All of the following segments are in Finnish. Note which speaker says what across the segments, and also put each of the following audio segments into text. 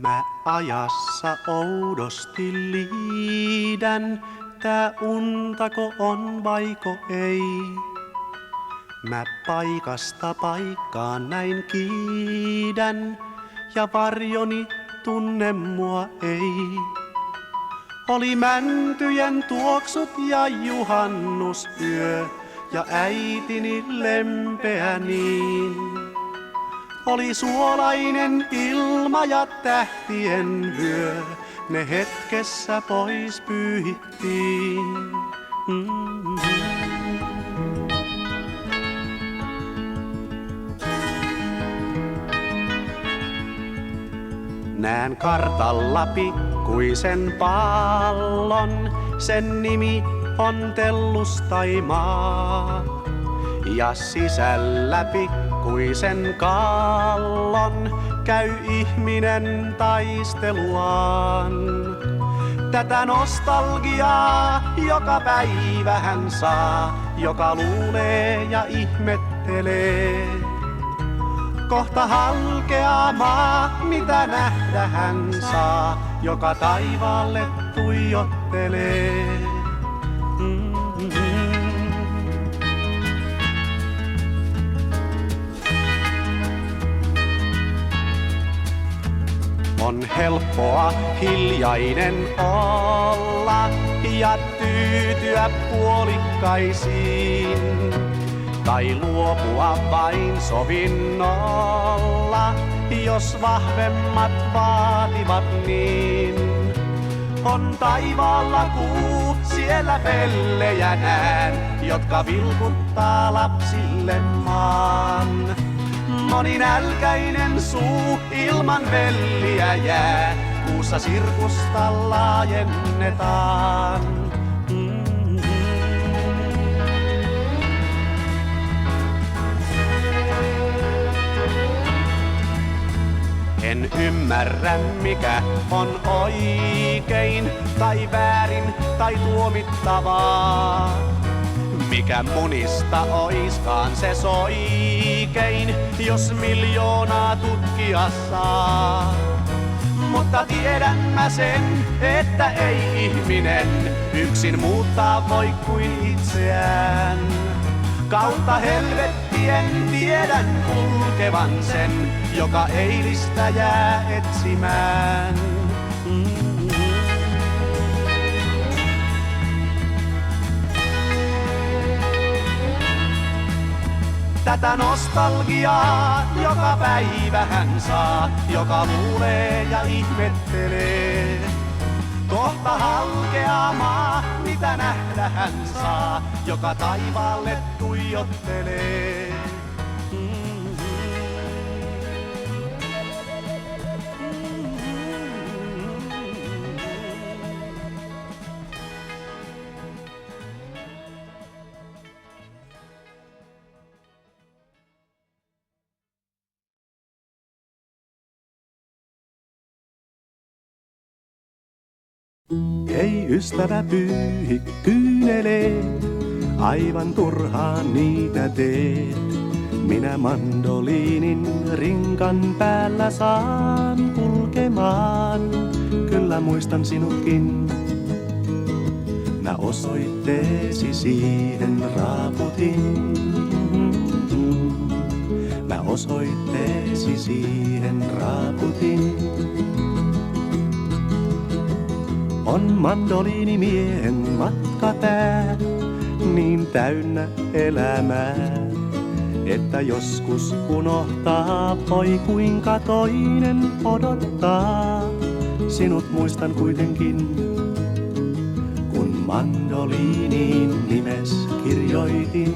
Speaker 1: Mä ajassa oudosti liidän, tää untako on vaiko ei. Mä paikasta paikkaan näin kiidän, ja varjoni tunne mua ei. Oli mäntyjen tuoksut ja juhannusyö, ja äitini lempeä niin. Oli suolainen ilma ja tähtien vyö, ne hetkessä pois pyyhittiin. Näen kartalla pikkuisen pallon, sen nimi on Tellustaimaa. Ja sisällä pikkuisen kallon käy ihminen taisteluaan. Tätä nostalgiaa joka päivä hän saa, joka luulee ja ihmettelee. Kohta halkeaa maa, mitä nähdä hän saa, joka taivaalle tuijottelee. On helppoa hiljainen olla ja tyytyä puolikkaisiin. Tai luopua vain sovinnolla, jos vahvemmat vaativat niin. On taivaalla kuu, siellä pellejä näen, jotka vilkuttaa lapsille maan. Moninälkäinen suu ilman velliä jää, kuussa sirkusta laajennetaan. En ymmärrä mikä on oikein tai väärin tai tuomittavaa. Mikä munista oiskaan se soikein, jos miljoonaa tutkia saa. Mutta tiedän mä sen, että ei ihminen yksin muuttaa voi kuin itseään. Kautta helvettien tiedän kulkevan sen, joka eilistä jää etsimään. Tätä nostalgiaa joka päivä hän saa, joka luulee ja ihmettelee. Kohta halkeaa maa, mitä nähdä hän saa, joka taivaalle tuijottelee.
Speaker 2: Ei ystävä pyyhi kyyneleet, aivan turhaan niitä teet. Minä mandoliinin rinkan päällä saan kulkemaan, kyllä muistan sinutkin. Mä osoitteesi siihen raaputin. Mä osoitteesi siihen raaputin. On mandoliinimiehen matka tää, niin täynnä elämää, että joskus unohtaa voi kuinka toinen odottaa. Sinut muistan kuitenkin, kun mandoliiniin nimes kirjoitin.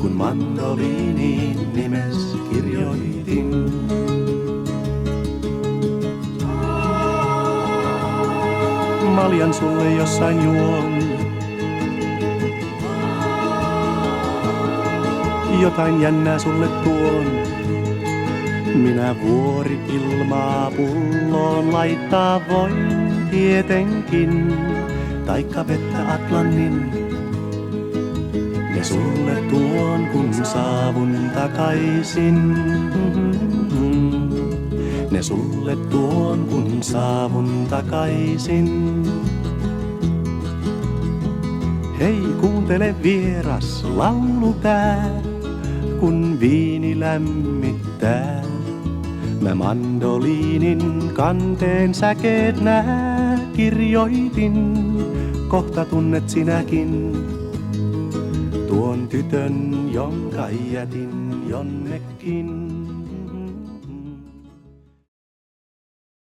Speaker 2: Kun mandoliiniin nimes kirjoitin. Maljan sulle jossain juon. Jotain jännää sulle tuon. Minä vuori ilmaa pulloon laittaa voin tietenkin. Taikka vettä Atlannin. Ne sulle tuon kun saavun takaisin. ne sulle tuon, kun saavun takaisin. Hei, kuuntele vieras laulu tää, kun viini lämmittää. Mä mandoliinin kanteen säkeet nää kirjoitin, kohta tunnet sinäkin tuon tytön, jonka jätin jonnekin.